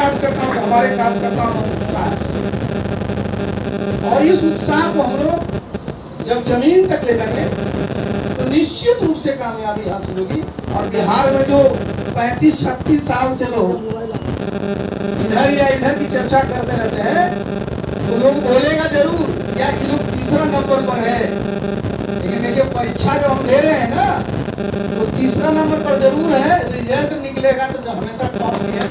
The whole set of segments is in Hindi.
कार्यकर्ताओं का, हमारे कार्यकर्ताओं में उत्साह है, और इस उत्साह को हम लोग जब जमीन तक ले जाएंगे तो निश्चित रूप से कामयाबी हासिल होगी। और बिहार में जो 35-36 साल से लोग इधर या इधर की चर्चा करते रहते हैं, तो लोग बोलेगा जरूर क्या ये लोग तीसरा नंबर पर है, लेकिन देखिए परीक्षा जब हम दे रहे हैं ना तो तीसरा नंबर पर जरूर है, रिजल्ट निकलेगा तो जब हमेशा टॉप किया।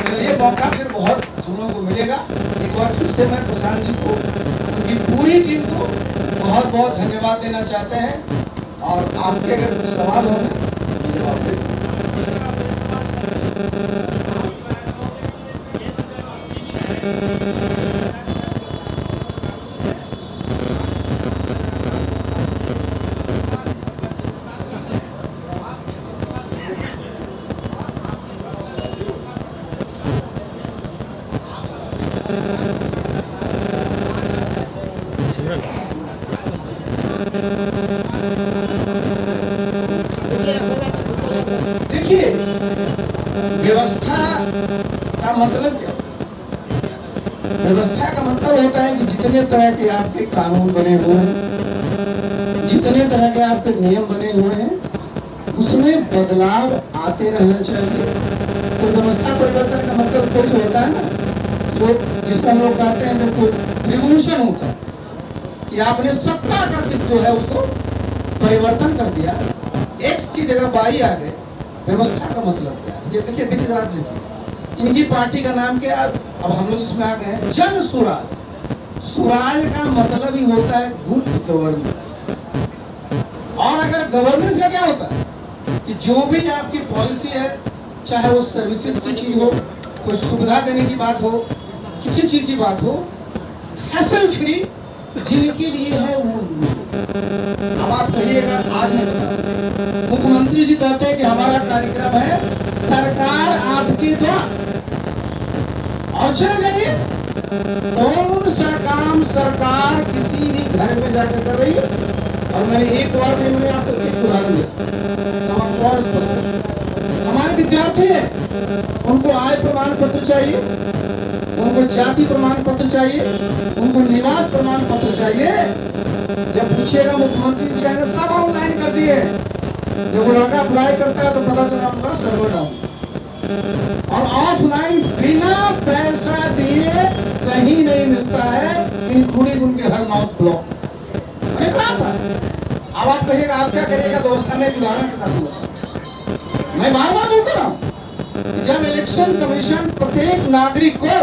चलिए मौका फिर बहुत हम लोगों को मिलेगा। एक बार फिर से मैं प्रशांत जी को, उनकी पूरी टीम को बहुत बहुत धन्यवाद देना चाहते हैं, और आपके अगर कुछ सवाल हो तो जवाब दें। देखिए व्यवस्था का मतलब क्या? व्यवस्था का मतलब होता है कि जितने तरह के आपके कानून बने हुए हैं, जितने तरह के आपके नियम बने हुए हैं, उसमें बदलाव आते रहना चाहिए। तो व्यवस्था परिवर्तन का मतलब कोई होता है ना, जो जिसको हम लोग कहते हैं जब कोई रिवॉल्यूशन होता है कि आपने सत्ता का सिर्फ जो है उसको परिवर्तन कर दिया, एक्स की जगह वाई आ गए। व्यवस्था का मतलब क्या है? ये देखिए देखिए जरा देखिए, इनकी पार्टी का नाम क्या है? अब हम लोग इसमें आ गए हैं जन सुराज। सुराज का मतलब ही होता है गुड गवर्नेंस। और अगर गवर्नेंस का क्या होता है कि जो भी आपकी पॉलिसी है, चाहे वो सर्विसेज की चीज हो, कोई सुविधा देने की बात हो, किसी चीज की बात हो, हैसल फ्री जिनके लिए है वो। अब आप कहिएगा, आज मुख्यमंत्री जी कहते हैं कि हमारा कार्यक्रम है सरकार आपके द्वार, और चले जाइए कौन सा काम सरकार किसी भी घर में जाकर कर रही है। और मैंने एक बार भी मैंने आपको एक उदाहरण दिया, तो आपको और स्पष्ट। हमारे विद्यार्थी हैं, उनको आय प्रमाण पत्र चाहिए, उनको जाति प्रमाण पत्र चाहिए, उनको निवास प्रमाण पत्र चाहिए। जब पूछिएगा मुख्यमंत्री जी कहेंगे सब ऑनलाइन कर दिए। जब वो लड़का अप्लाई करता है तो पता चला उनका सर्वर डाउन। और ऑफलाइन बिना पैसा दिए कहीं नहीं मिलता है, इंक्लूडिंग उनके हर नॉर्थ ब्लॉक। मैंने कहा था। अब आप कहिएगा आप क्या करिएगा? व्यवस्था में एक उदाहरण के साथ हुआ। मैं बार बार बोलता रहा हूं, जब इलेक्शन कमीशन प्रत्येक नागरिक को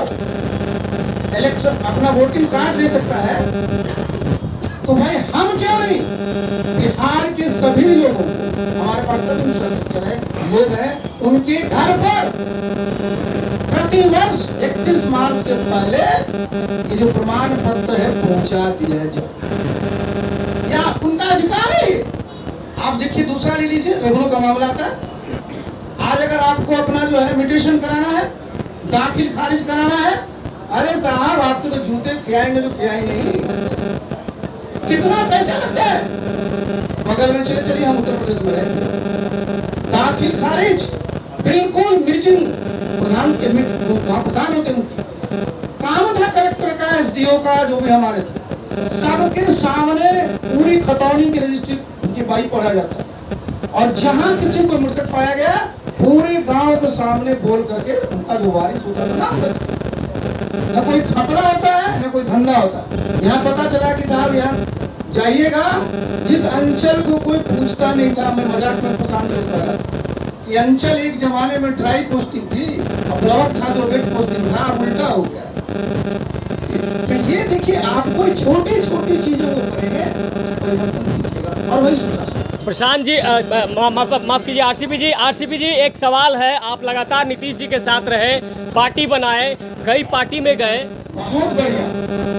इलेक्शन अपना वोटिंग कार्ड दे सकता है, तो भाई हम क्यों नहीं बिहार के सभी लोगों को, हमारे पास सभी लोग हैं, उनके घर पर प्रति वर्ष 31 मार्च के पहले ये जो प्रमाण पत्र है पहुंचा दिया जाए। या उनका अधिकार है। आप देखिए दूसरा ले लीजिए, रेवन्यू का मामला आता है। आज अगर आपको अपना जो है म्यूटेशन कराना है, दाखिल खारिज कराना है, अरे साहब आपके तो जूते खियाएंगे जो खियाएंगे नहीं। कितना पैसा लगता है? बगल में चले चलिए, हम उत्तर प्रदेश में रहते हैं। दाखिल खारिज बिल्कुल मीटिंग प्रधान के प्रधान होते मुख्य काम था कलेक्टर का, एसडीओ का, जो भी हमारे थे, सबके सामने पूरी खतौनी की रजिस्ट्री की बाई पढ़ा जाता है। और जहां किसी को मृतक पाया गया, पूरे गांव के सामने बोल करके उनका जो वारिस होता था नाम करते। न कोई खपड़ा होता है, न कोई धंधा होता है। यहाँ पता चला कि साहब यहाँ जाइएगा, जिस अंचल को कोई पूछता नहीं था, मैं मजाक में पसंद करता था कि अंचल एक जमाने में ड्राई पोस्टिंग थी, ब्लॉक था जो वेट पोस्टिंग था, अब उल्टा हो गया। तो ये देखिए, आप कोई छोटी छोटी चीजों को करेंगे परिवर्तन दिखेगा। और वही सुशासन। प्रशांत जी, माफ कीजिए, आरसीपी जी एक सवाल है। आप लगातार नीतीश जी के साथ रहे, पार्टी बनाए, कई पार्टी में गए। बहुत बढ़िया।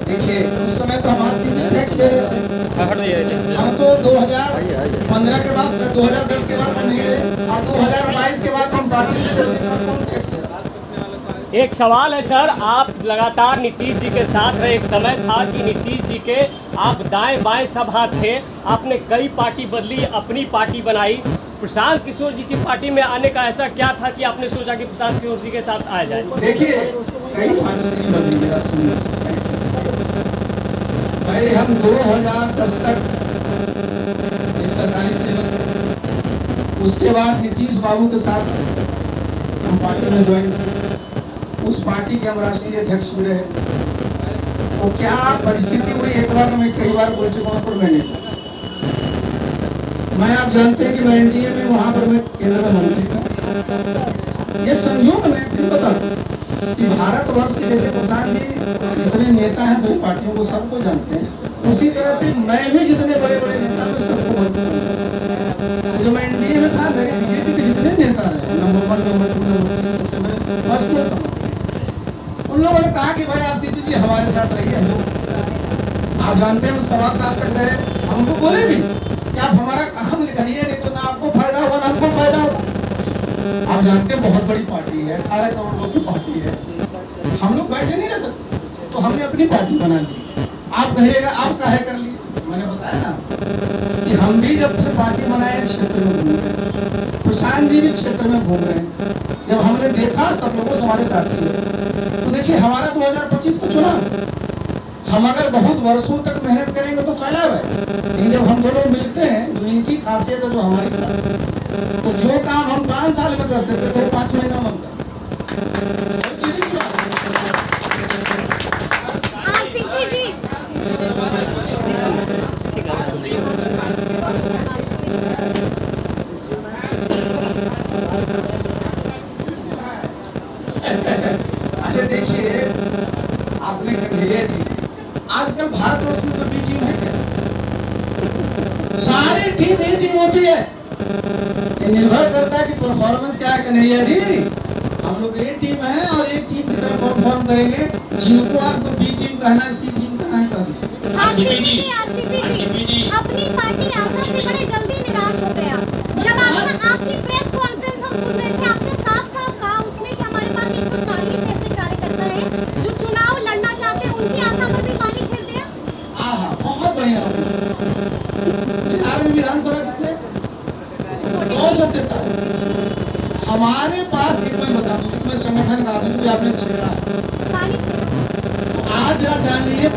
देखिए उस समय तो हमारे टैक्स दे रहे थे, हम तो 2015 के बाद 2010 के बाद हम नहीं रहे, और 2022 के बाद हम पार्टी में टैक्स दे रहे। एक सवाल है सर, आप लगातार नीतीश जी के साथ रहे। एक समय था कि नीतीश जी के आप दाएं बाएं सब हाथ थे, आपने कई पार्टी बदली, अपनी पार्टी बनाई, प्रशांत किशोर जी की पार्टी में आने का ऐसा क्या था कि आपने सोचा कि प्रशांत किशोर जी के साथ आया जाए? देखिए, कई पार्टी बदली, मेरा सुनिए। भाई हम 2010 तक एक सरकारी सेवक थे। उसके बाद नीतीश बाबू के साथ हम पार्टी में ज्वाइन किए। उस पार्टी के हम राष्ट्रीय अध्यक्ष भी रहे। तो क्या परिस्थिति हुई, एक बार मैं कई बार बोल चुका हूँ, पर मैं नहीं। मैं, आप जानते हैं कि मैं एनडीए में, वहां पर मैं केंद्र में मंत्री था। ये संयोग मैं फिर बता दूं कि भारतवर्ष के जैसे प्रशांत जी जितने नेता हैं सभी पार्टियों को सबको जानते हैं, उसी तरह से मैं भी जितने बड़े बड़े नेता मैं सबको जानता हूं। जब मैं एनडीए में था, मेरे बीजेपी के जितने नेता रहे, नंबर 1, नंबर 2, नंबर 3, सबसे मैं फर्स्ट में समझ। उन लोगों ने कहा कि भाई आरसीपी जी हमारे साथ रहिए। हम लोग, आप जानते हैं, 1.25 साल तक रहे। हमको बोले भी कि आप हमारा काम लिखिए, नहीं तो ना आपको फायदा होगा ना हमको फायदा होगा। आप जानते हैं बहुत बड़ी पार्टी है, 18 करोड़ लोग की पार्टी है। हम लोग बैठे नहीं रह सकते, तो हमने अपनी पार्टी बना ली। आप कहिएगा आप काहे कर लिए? मैंने बताया ना कि हम भी जब से पार्टी बनाए क्षेत्र में घूम रहे, प्रशांत जी भी क्षेत्र में घूम रहे हैं। जब हमने देखा सब लोगों से हमारे साथी है, तो देखिए हमारा 2025 को चुना। हम अगर बहुत वर्षों तक मेहनत करेंगे तो फैलाव है, लेकिन जब हम दोनों मिलते हैं, जो इनकी खासियत है जो हमारी खासियत है, तो जो काम हम 5 साल में कर सकते थे 5 महीना में हम आरसीपी जी, अच्छा देखिए, आपने कन्हैया जी, आजकल भारतवर्ष में तो बी टीम है क्या? सारी टीम ए टीम होती है। ये निर्भर करता है कि परफॉर्मेंस क्या है। कन्हैया जी, हम लोग ए टीम है और ए टीम की तरह परफॉर्म करेंगे। जिनको आपको बी टीम कहना है, सी टीम कहना है, कह दीजिए। आरसीपी जी, अपनी पार्टी आशा से बड़े जल्दी निराश हो गया। जब आपकी प्रेस कॉन्फ्रेंस हम सुन रहे थे, आपने साफ-साफ कहा उसमें कि हमारे पास 140 ऐसे कार्यकर्ता हैं जो चुनाव लड़ना चाहते हैं, उनकी आशा पर भी पानी फिर दिया। आहा, बहुत बढ़िया। बिहार में विधानसभा कितने? 243। हमारे पास, एक मैं बता दूं, मैं संगठन का आदमी, आपने छेड़ा तो आज जरा जान लीजिए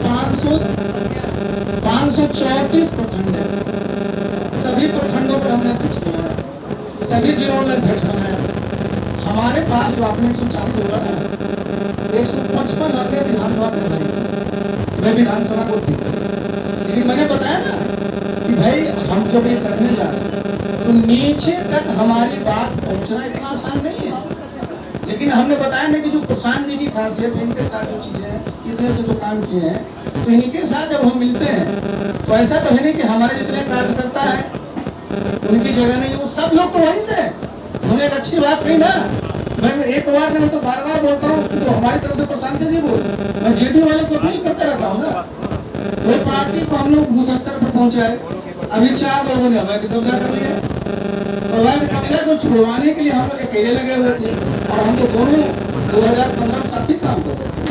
534 प्रखंड है। सभी प्रखंडों पर हमने अध्यक्ष बनाया, सभी जिलों में अध्यक्ष बनाया। हमारे पास जो आपने 140 होगा ना, 155 हमने विधानसभा में बनाई। मैं विधानसभा को थी, लेकिन मैंने बताया ना कि भाई हम जब ये करने जा रहे हैं तो नीचे तक हमारी बात पहुंचना इतना आसान नहीं है। लेकिन हमने बताया ना कि जो प्रशांत जी की खासियत है, इनके साथ जो चीजें हैं, इतने से जो काम किए हैं, तो इनके साथ जब हम मिलते हैं तो ऐसा तो है नहीं कि हमारे जितने कार्यकर्ता हैं उनकी जगह नहीं, वो सब लोग तो वहीं से हैं। उन्होंने एक अच्छी बात कही ना, मैं एक बार नहीं, मैं तो बार बार बोलता हूँ, तो हमारी तरफ से प्रशांत जी बोल, मैं जेडी वाले को अपील करते रहता हूँ ना। वो पार्टी को हम लोग बूथ स्तर पर पहुंचाए। अभी 4 लोगों ने अवैध कब्जा कर लिया। अवैध कब्जा को छुड़वाने के लिए हम लोग अकेले लगे हुए थे, और हम तो दोनों 2015 में साथ ही काम करते थे।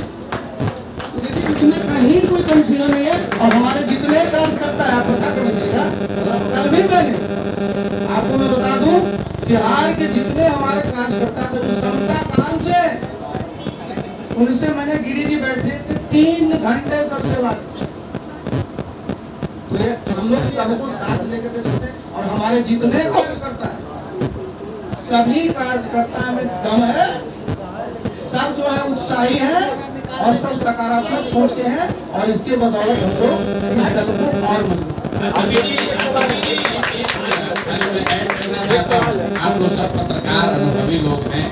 तो देखिए, इसमें कहीं कोई कंफ्यूजन नहीं है। और हमारे जितने कार्यकर्ता है, आप पता कर लीजिएगा, कल भी मैंने आपको मैं बता दूं, बिहार के जितने हमारे कार्यकर्ता थे जो समता काल से, उनसे मैंने गिरी जी बैठे थे 3 घंटे सबसे बात। तो ये हम लोग सबको साथ लेकर के चलते, और हमारे जितने कार्यकर्ता है, सभी कार्यकर्ता में दम है, सब जो है उत्साही है और सब सकारात्मक सोच के हैं, और इसके बदौलत हम लोग इस दल को और मजबूत। आप लोग सब पत्रकार अनुभवी लोग हैं।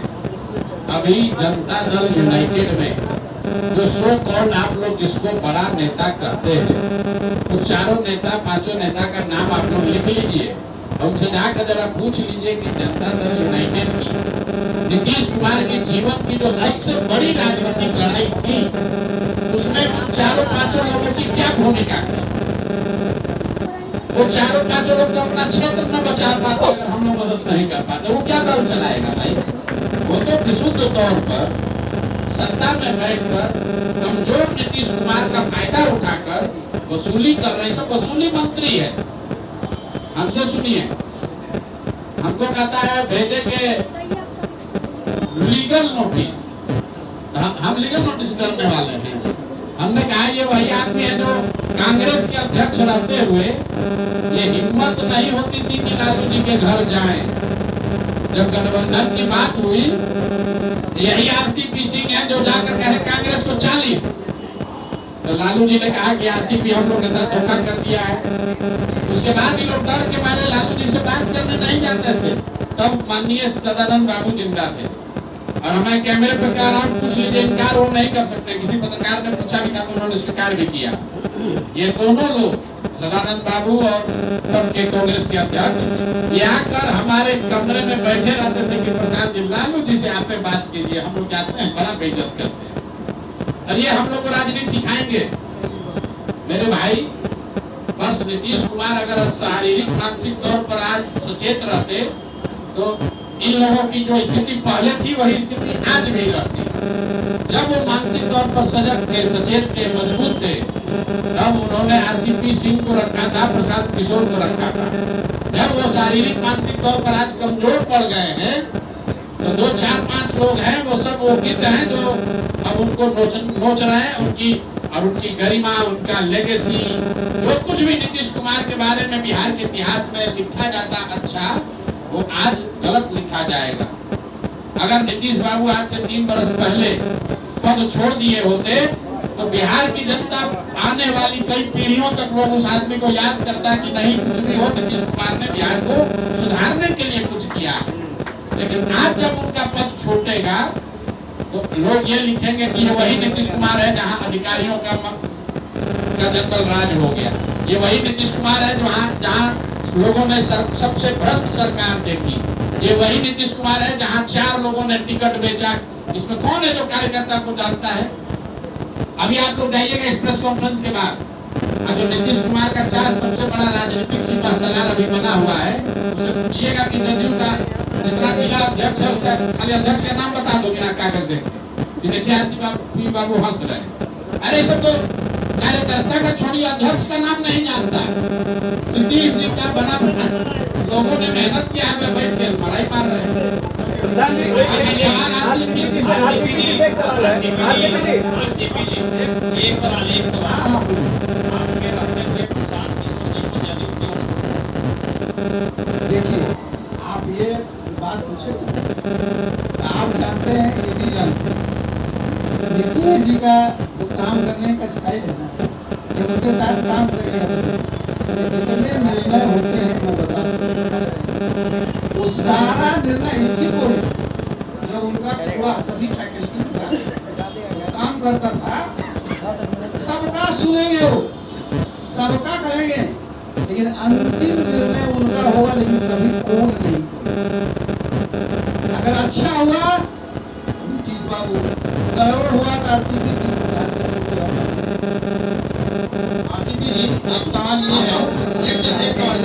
अभी जनता दल यूनाइटेड में जो सो कॉल्ड आप लोग जिसको बड़ा नेता कहते हैं, तो चारों नेता, 5 नेता का नाम आप लोग लिख लीजिए और उनसे जाकर जरा पूछ लीजिए कि जनता दल यूनाइटेड की नीतीश कुमार के जीवन की जो सबसे बड़ी राजनीतिक लड़ाई थी, उसमें 4-5 लोगों की क्या भूमिका थी। वो 4-5 लोग तो अपना क्षेत्र न बचा पाते अगर हम लोग मदद नहीं कर पाते, वो क्या दल चलाएगा भाई। वो तो विशुद्ध तौर पर सत्ता में बैठकर कमजोर नीतीश कुमार का फायदा उठाकर वसूली कर रहे हैं। सब वसूली मंत्री है। हमसे सुनिए, हमको कहता है भेजे के लीगल नोटिस, हम लीगल नोटिस करने वाले हैं। हमने कहा ये वही आदमी है जो कांग्रेस के अध्यक्ष रहते हुए ये हिम्मत नहीं होती थी कि लालू जी के घर जाएं। जब गठबंधन की बात हुई, यही आरसीपी सिंह है जो जाकर कहे कांग्रेस को 40। तो लालू जी ने कहा कि आरसीपी हम लोग के साथ धोखा कर दिया है। उसके बाद ही लोग डर के मारे लालू जी से बात करने नहीं जाते थे। तब माननीय सदानंद बाबू जिंदा थे और हमें कैमरे पर कह रहा हूँ, पूछ लीजिए, इनकार वो नहीं कर सकते। किसी पत्रकार ने पूछा भी था तो उन्होंने स्वीकार भी किया। ये दोनों लोग, सदानंद बाबू और तब के कांग्रेस के अध्यक्ष, ये आकर हमारे कमरे में बैठे रहते थे कि प्रशांत जी, लालू जी से आप बात कीजिए, हम लोग जाते हैं, बड़ा बेइज्जत करते हैं। और ये हम लोग को राजनीति सिखाएंगे। मेरे भाई, बस नीतीश कुमार अगर शारीरिक मानसिक तौर पर आज सचेत रहते तो इन लोगों की जो स्थिति पहले थी वही स्थिति आज भी रहती। जब वो मानसिक तौर पर सजग थे, सचेत थे, मजबूत थे, तब उन्होंने आरसीपी सिंह को रखा था, प्रशांत किशोर को रखा था। जब वो शारीरिक मानसिक तौर पर आज कमजोर पड़ गए हैं तो 2, 4, 5 लोग हैं, वो सब वो गिद्ध हैं जो अब उनको नोच रहे हैं। उनकी गरिमा, उनका लेगेसी, जो कुछ भी नीतीश कुमार के बारे में बिहार के इतिहास में लिखा जाता अच्छा, वो आज गलत लिखा जाएगा। अगर नीतीश बाबू आज से 3 बरस पहले पद छोड़ दिए होते तो बिहार की जनता आने वाली कई पीढ़ियों तक लोग उस आदमी को याद करता कि नहीं, कुछ भी हो, नीतीश कुमार ने बिहार को सुधारने के लिए कुछ किया। लेकिन आज जब उनका पद छूटेगा तो लोग ये लिखेंगे कि ये वही नीतीश कुमार है जहां अधिकारियों का जंगल राज हो गया। ये वही नीतीश कुमार है जहां लोगों ने सबसे भ्रष्ट सरकार देखी। ये वही नीतीश कुमार है जहां 4 लोगों ने टिकट बेचा। इसमें कौन है जो कार्यकर्ता को जानता है? अभी आप लोग जाइएगा इस प्रेस कॉन्फ्रेंस के बाद, अगर नीतीश कुमार का 4 सबसे बड़ा राजनीतिक सीमा सलार अभी बना हुआ है, उससे पूछिएगा कि जदयू का जितना जिला अध्यक्ष है उसका खाली अध्यक्ष का नाम बता दो बिना कागज देखे। देखिए आरसीपी बाबू हंस रहे हैं। अरे सब तो कार्यकर्ता का छोड़िए, अध्यक्ष का नाम नहीं जानता। नीतीश जी का बना लोगों ने मेहनत किया है, वे बैठ के लड़ाई मार रहे हैं। एक सवाल आपके रहते हुए प्रशांत किशोर जी को जदयू क्यों? देखिए, आप ये बात पूछे, आप जानते हैं, ये भी जानते हैं, नीतीश जी का जो काम करने का स्टाइल है ना, जब उनके साथ काम करेगा जितने निर्णय होते हैं मैं बताऊं, वो सारा निर्णय इसी को जब उनका पूरा सभी फैकल्टी काम करता था, सबका सुनेंगे, वो सबका कहेंगे, लेकिन अंतिम निर्णय उनका होगा, लेकिन कभी कौन नहीं। अगर अच्छा हुआ नीतीश बाबू, गड़बड़ हुआ तो आरसीपी जी। आरसीपी जी, एक सवाल ये है, एक सवाल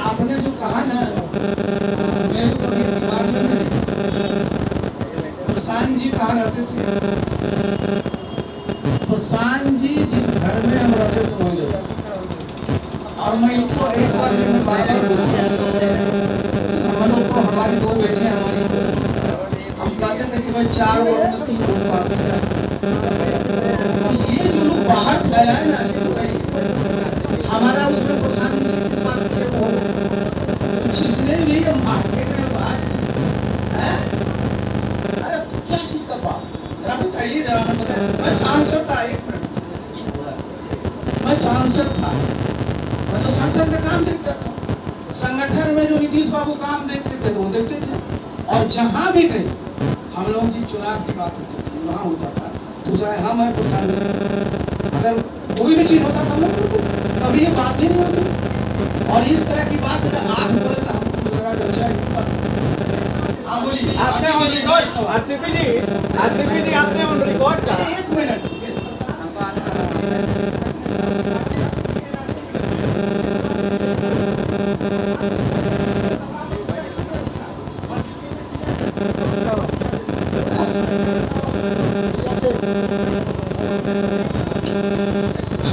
आपने जो कहा ना, मैं तो कभी दिमाग में नहीं। प्रशांत जी कहाँ रहते थे? प्रशांत जी जिस घर में हम रहते थे वहीं रहते। और मैं इनको एक बार में बार-बार बोलता हम लोग तो हमारी 2 बेटियां, हम कहते थे कि भाई 4 वोट में 3 वोट पाते। ये जो लोग बाहर फैलाए ना, बताइए हमारा उसमें प्रशांत जी से किस बात के वो जिसने भी ये मार्केट में बात है, अरे तो क्या चीज का बात, जरा बताइए, जरा हमें बताइए। मैं सांसद था, 1 मिनट, मैं सांसद था, मैं तो सांसद का काम देखता था। संगठन में जो नीतीश बाबू काम देखते थे वो देखते थे, और जहां भी गए हम लोगों की चुनाव की बात होती थी, वहां होता था तो चाहे हम है प्रशांत, अगर कोई भी चीज होता तो हम लोग करते, कभी ये बात ही नहीं होती। और इस तरह की बात अगर आप बोले तो हमको लगा कि अच्छा हाँ बोलिए। आपने ऑन रिकॉर्ड आरसीपी जी आपने ऑन रिकॉर्ड कहा। एक मिनट।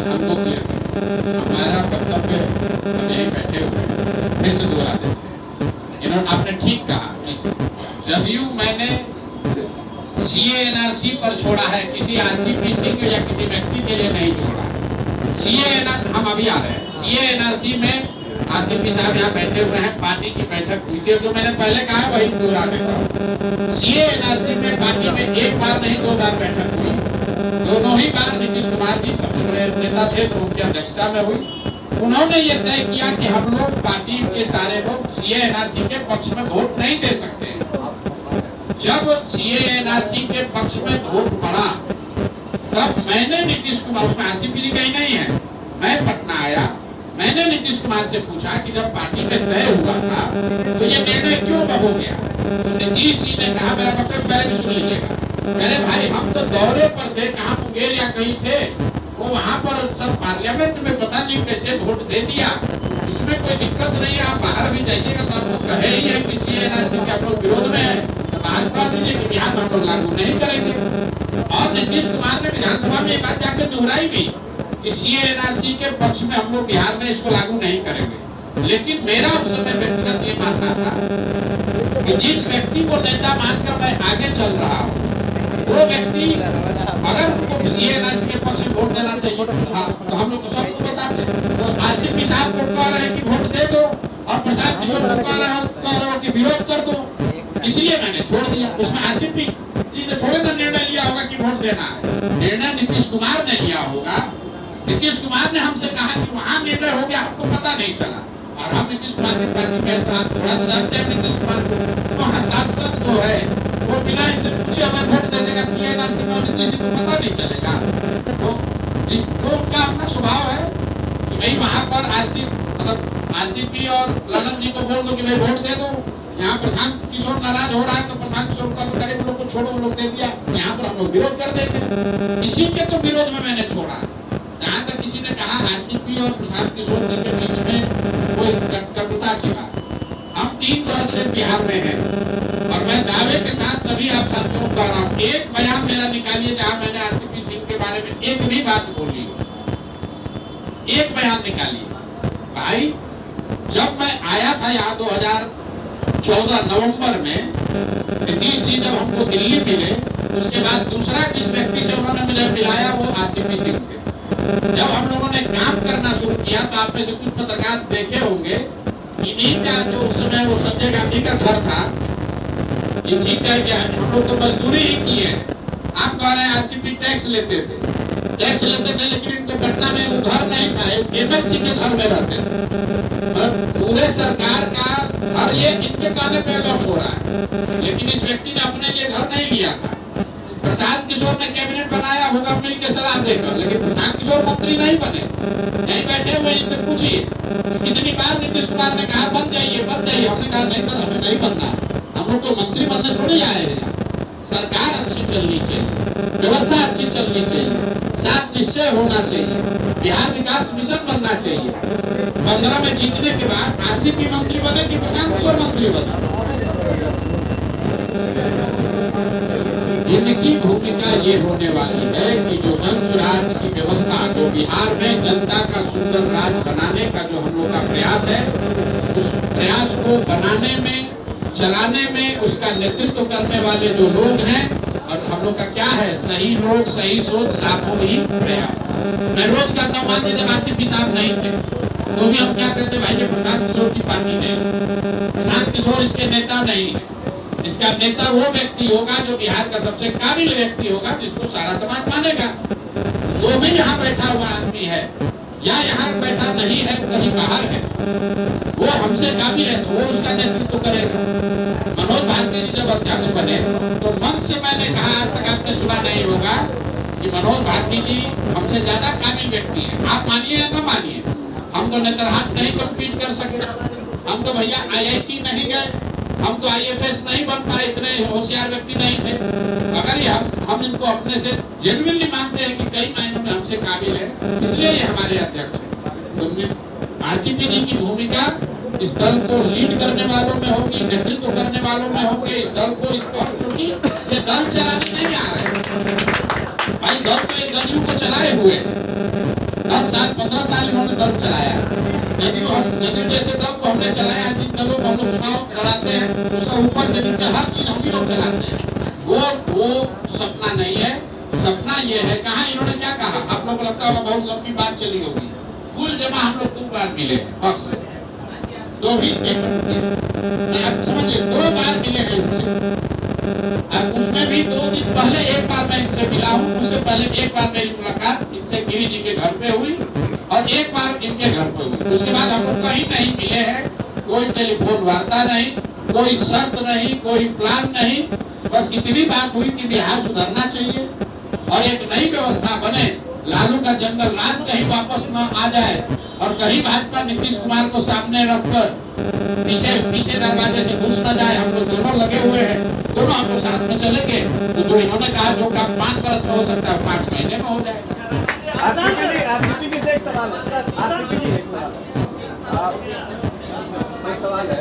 हमको क्लियर हमारा वक्तव्य हम यहीं बैठे हुए हैं, फिर से दोहरा देते हैं। इन्होंने आपने ठीक कहा कि जदयू मैंने सीए एनआरसी पर छोड़ा है, किसी आरसीपी सिंह या किसी व्यक्ति के लिए नहीं छोड़ा है। सीए एनआरसी हम अभी आ रहे हैं। सीए एनआरसी में आरसीपी साहब यहाँ बैठे हुए हैं, पार्टी की बैठक हुई थी, जो मैंने पहले कहा वही दोहरा देता हूँ। सीए एनआरसी में पार्टी में एक बार नहीं 2 बार बैठक हुई। दोनों ही बार नीतीश कुमार जी सबसे बड़े नेता थे तो उनकी अध्यक्षता में हुई। उन्होंने ये तय किया कि हम लोग पार्टी के सारे लोग सीए एनआरसी के पक्ष में वोट नहीं दे सकते। जब सीए एनआरसी के पक्ष में वोट पड़ा तब मैंने नीतीश कुमार, उसमें आरसीपी जी कहीं नहीं है, मैं पटना आया, मैंने नीतीश कुमार से पूछा कि जब पार्टी में तय हुआ था तो ये निर्णय क्यों हो गया। तो नीतीश जी ने कहा, मेरा वक्तव्य पहले भी सुन लीजिएगा, अरे भाई हम तो दौरे पर थे, कहाँ मुंगेर या कहीं थे, वो वहाँ पर सब पार्लियामेंट में पता नहीं कैसे वोट दे दिया, इसमें कोई दिक्कत नहीं है, आप बाहर भी जाइएगा तो आपको कहे ही है कि सीए एनआरसी के आप लोग विरोध में है, तो बाहर कह दीजिए कि बिहार में हम लोग लागू नहीं करेंगे। और नीतीश कुमार ने विधानसभा में ये बात जाकर दोहराई भी कि सीए एनआरसी के पक्ष में हम लोग बिहार में इसको लागू नहीं करेंगे। लेकिन मेरा उस समय व्यक्तिगत ये मानना था कि जिस व्यक्ति को नेता मानकर मैं आगे चल रहा हूँ, वो व्यक्ति अगर उनको सीए एनआरसी के पक्ष में वोट देना चाहिए था तो हम लोग को सब कुछ बताते। तो आरसीपी साहब को कह रहे हैं कि वोट दे दो और प्रसाद किशोर को कह रहे हो कि विरोध कर दो, इसलिए मैंने छोड़ दिया। उसमें आरसीपी जी ने थोड़े ना निर्णय लिया होगा कि वोट देना है, निर्णय नीतीश कुमार ने लिया होगा। नीतीश कुमार ने हमसे कहा कि वहाँ निर्णय हो गया, हमको पता नहीं चला। और हम नीतीश कुमार की पार्टी में थोड़ा तो जानते हैं नीतीश कुमार को, वहाँ सांसद जो है वो बिना इनसे पूछे हमें वोट दे देगा सीए एनआरसी में, नीतीश जी को पता नहीं चलेगा। तो जिसको उनका अपना स्वभाव है कि भाई वहाँ पर आरसीपी और ललन जी को बोल दो कि भाई वोट दे दो। यहाँ प्रशांत किशोर नाराज हो रहा है तो प्रशांत किशोर का तो करे वो लोग को छोड़ो, वो लोग दे दिया, यहाँ पर हम लोग विरोध कर देंगे। इसी के तो विरोध में मैंने छोड़ा। जहाँ तक किसी ने कहा आरसीपी और प्रशांत किशोर जी के बीच में कोई कटुता की बात, हम 3 वर्ष से बिहार में हैं और मैं दावे के साथ सभी आप साथियों को कह रहा हूँ, एक बयान मेरा निकालिए जहाँ मैंने आरसीपी सिंह के बारे में एक भी बात बोली हो, एक बयान निकालिए। भाई जब मैं आया था यहाँ 2014 नवंबर में, नीतीश जी जब हमको दिल्ली मिले उसके बाद दूसरा जिस व्यक्ति से उन्होंने मुझे मिलाया वो आरसीपी सिंह थे। जब हम लोगों ने काम करना शुरू किया तो आप में से कुछ पत्रकार देखे होंगे, इन्हीं का जो उस समय वो संजय गांधी का घर था, ये ठीक है क्या, हम लोग तो मजदूरी ही की है। आप कह रहे हैं आरसीपी टैक्स लेते थे लेकिन इनको पटना में वो घर नहीं था, एमएलसी के घर में रहते थे। पूरे सरकार का घर ये इनके कहने पे लॉस हो रहा है, लेकिन इस व्यक्ति ने अपने लिए घर नहीं लिया था। प्रसाद किशोर ने कैबिनेट बनाया होगा मिल के सलाह देकर, लेकिन प्रसाद किशोर मंत्री नहीं बने, नहीं बैठे हुए। इनसे पूछिए कितनी बार नीतीश कुमार ने कहा बन जाइए। हमने कहा नहीं सर, हमें नहीं बनना है, हम लोग तो मंत्री बनने थोड़ी आए हैं। सरकार अच्छी चलनी चाहिए, व्यवस्था अच्छी चलनी चाहिए, साथ निश्चय होना चाहिए, बिहार विकास मिशन बनना चाहिए। 15 में जीतने के बाद आरसीपी मंत्री बने कि प्रशांत किशोर मंत्री बने, इनकी भूमिका ये होने वाली है कि जो जनसुराज की व्यवस्था, जो बिहार में जनता का सुंदर राज बनाने का जो हम लोग का प्रयास है, उस प्रयास को बनाने में, चलाने में उसका नेतृत्व करने वाले जो लोग हैं, और हम लोग का क्या है, सही लोग, सही सोच, सामूहिक प्रयास। मैं रोज कहता हूँ, मान लीजिए आरसीपी साहब नहीं थे तो भी हम क्या कहते भाई, ये प्रशांत किशोर की पार्टी नहीं, प्रशांत किशोर इसके नेता नहीं है। इसका नेता वो व्यक्ति होगा जो बिहार का सबसे काबिल व्यक्ति होगा, जिसको सारा समाज मानेगा। जो भी यहाँ बैठा हुआ आदमी है या यहाँ बैठा नहीं है, कहीं बाहर है, वो हमसे काबिल है तो वो उसका नेतृत्व करेगा। मनोज भारती जी जब अध्यक्ष बने तो मन से मैंने कहा, आज तक आपने सुना नहीं होगा कि मनोज भारती जी हमसे ज्यादा काबिल व्यक्ति है। आप मानिए या न मानिए, हम तो नेतरहाट नहीं कम्पीट कर सके, हम तो भैया IIT नहीं गए, हम तो IAS नहीं बन पाए, इतने होशियार व्यक्ति नहीं थे। अगर ये हम इनको अपने से जेन्युइनली मानते हैं कि कई मायनों में हमसे काबिल है, इसलिए ये हमारे अध्यक्ष हैं। आरसीपी जी की भूमिका इस दल को लीड करने वालों में होगी, नेतृत्व करने वालों में होंगे, इस दल को क्योंकि ये दल चलाने नहीं आ रहे भाई, दल तो एक दलियों को चलाए हुए 10 साल 15 साल इन्होंने दल चलाया। जदयू जैसे दल को हमने चलाया, जिन दलों को हम लोग चुनाव लड़ाते हैं उसका ऊपर से नीचे हर चीज हम ही लोग चलाते हैं। वो सपना नहीं है। सपना ये है, कहा इन्होंने क्या कहा, आप लोग को लगता होगा बहुत लंबी बात चली होगी। कुल जमा हम लोग 2 बार मिले बस, 2 भी आप समझिए 2 बार मिले हैं इनसे, और उसमें भी 2 दिन पहले एक बार मैं इनसे मिला हूँ। उससे पहले एक बार मेरी मुलाकात इनसे गिरी जी के घर पे हुई और एक बार इनके घर पे हुई। उसके बाद हम लोग कहीं नहीं मिले हैं, कोई टेलीफोन वार्ता नहीं, कोई शर्त नहीं, कोई प्लान नहीं, बस इतनी बात हुई कि बिहार सुधरना चाहिए और एक नई व्यवस्था बने, लालू का जंगल राज कहीं वापस न आ जाए और कहीं भाजपा नीतीश कुमार को सामने रखकर पीछे दरवाजे से घुस न जाए। हम लोग दोनों लगे हुए हैं, दोनों हम लोग साथ में चलेंगे। तो जो इन्होंने कहा जो काम 5 वर्ष में हो सकता है 5 महीने में हो जाएगा। आरसीपी जी से एक सवाल है सर, आरसीपी जी एक सवाल है।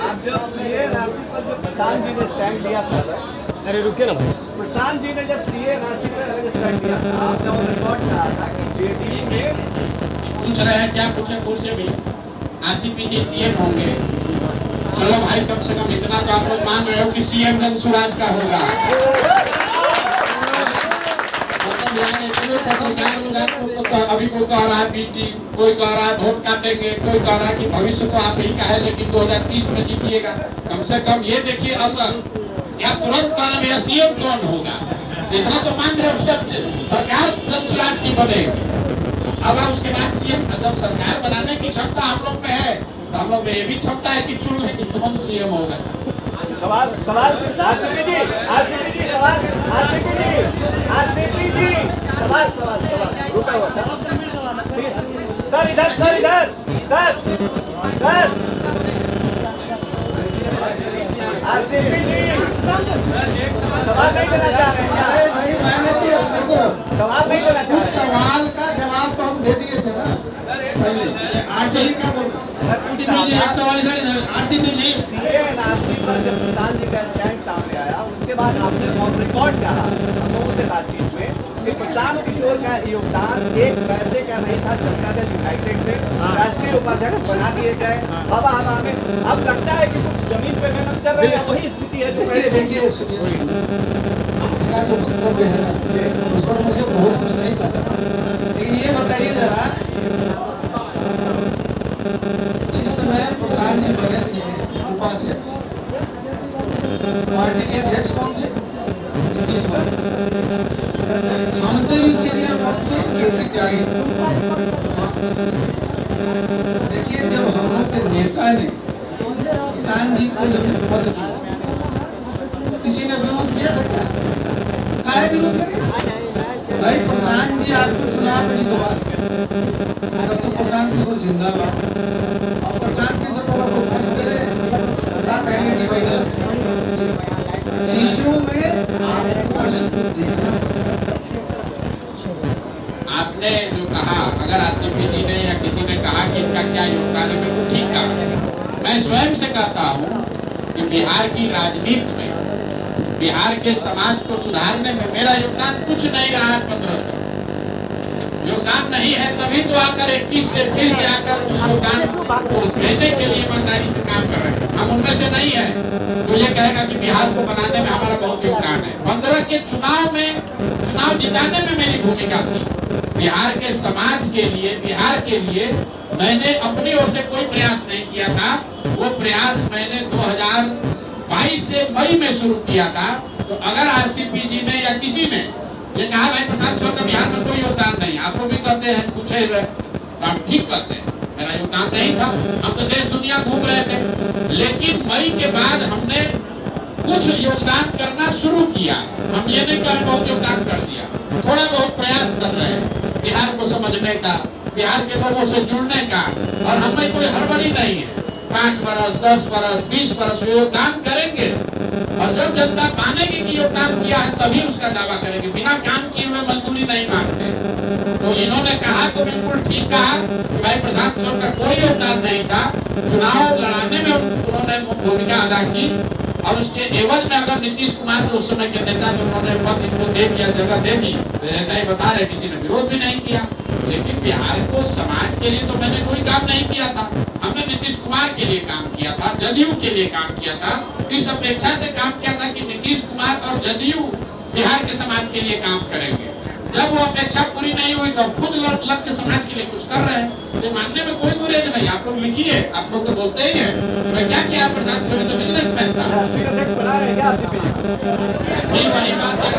आप जब सीए एनआरसी पर जब प्रशांत जी ने स्टैंड लिया था, अरे रुकिए ना भाई, प्रशांत जी ने जब सीए एनआरसी पर अलग स्टैंड लिया था, आपने वो रिकॉर्ड कहा था कि जेडीयू में पूछ रहे हैं क्या पूछे पूछ से भी आरसीपी जी सीएम होंगे। चलो भाई, कम से कम इतना तो आप लोग मान रहे हो कि सीएम घनश्याम का होगा। पत्रकार अभी कोई कह रहा है बीटी, कोई कह रहा है वोट काटेंगे, कोई कह रहा है कि भविष्य तो आप ही का है लेकिन 2030 में जीतिएगा। कम से कम ये देखिए असल, या तुरंत कहना भैया सीएम कौन होगा, इतना तो मान रहे हो। सरकार घनश्याम की बनेगी, अब उसके बाद सीएम जब सरकार बनाने की क्षमता हम लोग में है तो हम लोग में ये भी क्षमता है कि चुन ले कि कौन सीएम होगा। सवाल आरसीपी जी सवाल, आरसीपी जी सवाल रुका हुआ था सर, इधर सर आरसीपी जी सवाल नहीं देना चाह रहे हैं। अरे भाई, मैंने तो देखो सवाल नहीं देना चाह उस रहे हैं। सवाल का जवाब तो हम दे दिए थे ना पहले। आरसीपी क्या बोल एक सवाल आरसीपी जी सीए एनआरसी पर जब प्रशांत जी का स्टैंड सामने आया, उसके बाद आपने ऑन रिकॉर्ड कहा हम लोगों से बातचीत में कि प्रशांत किशोर का योगदान एक पैसे का नहीं था। जनता दल यूनाइटेड में राष्ट्रीय उपाध्यक्ष बना दिए गए, हवा में। अब लगता है कि कुछ जमीन पे मेहनत कर रहे हैं, वही स्थिति है जो पहले देखिए सुनिए, आपका जो वक्तव्य है ना उस पर मुझे बहुत कुछ नहीं पता, लेकिन ये बताइए जरा, जिस समय प्रशांत जी बने थे उपाध्यक्ष, पार्टी के अध्यक्ष कौन थे? नीतीश कुमार। हमसे भी सीनियर कौन थे? केसी त्यागी। देखिए, जब हम लोग के नेता ने प्रशांत जी को जब पद दिया, किसी ने विरोध किया था क्या? काहे विरोध करेगा भाई? प्रशांत जी आपको चुनाव में जितवा, तब तो प्रशांत किशोर जिंदाबाद। और प्रशांत किशोर को लोग पद दे रहे, क्या कहेंगे कि भाई चीजों में आपको देखना। आपने जो कहा, अगर आरसीपी जी ने या किसी ने कहा कि इनका क्या योगदान है, बिल्कुल ठीक कहा। मैं स्वयं से कहता हूँ कि बिहार की राजनीति में, बिहार के समाज को सुधारने में मेरा योगदान कुछ नहीं रहा है। 15 साल योगदान नहीं है, तभी तो आकर 21 से फिर से आकर उस योगदान देने के लिए ईमानदारी से काम कर रहे हैं। हम उनमें से नहीं है तो ये कहेगा कि बिहार को बनाने में हमारा बहुत योगदान है। 15 के चुनाव जिताने में मेरी भूमिका थी। बिहार के समाज के लिए, बिहार के लिए मैंने अपनी ओर से कोई प्रयास नहीं किया था। वो प्रयास मैंने 2022 से मई में शुरू किया था। तो अगर आरसीपी जी ने या किसी ने ये कहा भाई प्रशांत किशोर का बिहार में कोई योगदान नहीं, आप लोग भी कहते हैं, पूछे तो आप ठीक कहते हैं, मेरा योगदान नहीं था। हम तो देश दुनिया घूम रहे थे, लेकिन मई के बाद हमने कुछ योगदान करना शुरू किया। हम ये नहीं कह बहुत योगदान कर दिया, थोड़ा बहुत प्रयास कर रहे हैं बिहार को समझने का, बिहार के लोगों से जुड़ने का। और हमें कोई हड़बड़ी नहीं है, 5 बरस 10 बरस 20 बरस योगदान करेंगे और जब जनता मानेगी कि योगदान किया है तभी उसका दावा करेंगे। बिना काम किए हुए मजदूरी नहीं मांगते। तो इन्होंने कहा तो बिल्कुल ठीक कहा कि भाई प्रशांत किशोर का कोई योगदान नहीं था, चुनाव लड़ाने में उन्होंने भूमिका अदा की और उसके एवज में अगर नीतीश कुमार जो उस समय के नेता जो उन्होंने पद इनको दे दिया, जगह दे दी, तो ऐसा ही बता रहे किसी ने विरोध भी नहीं किया। लेकिन बिहार को समाज के लिए तो मैंने कोई काम नहीं किया था। हमने नीतीश कुमार के लिए काम किया था, जदयू के लिए काम किया था, इस अपेक्षा से काम किया था कि नीतीश कुमार और जदयू बिहार के समाज के लिए काम करेंगे। जब वो अपेक्षा पूरी नहीं हुई तो खुद लग के समाज के लिए कुछ कर रहे हैं, तो मानने में कोई गुरेज नहीं। आप लोग लिखिए, आप लोग तो बोलते ही हैं मैं क्या किया, प्रशांत किशोर तो बिजनेसमैन था। राष्ट्रीय अध्यक्ष बना रहे हैं क्या आरसीपी जी? यही वही बात है।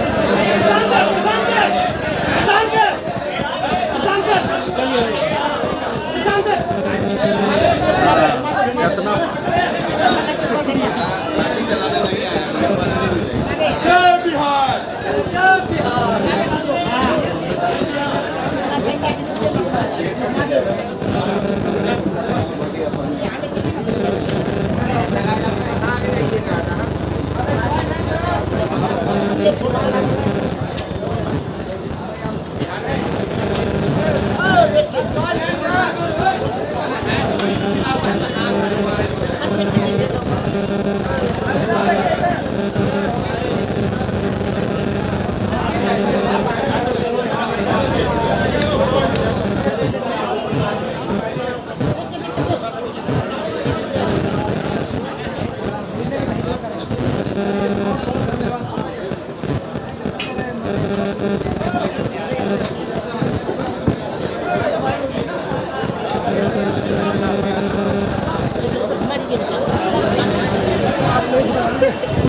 धन्यवाद।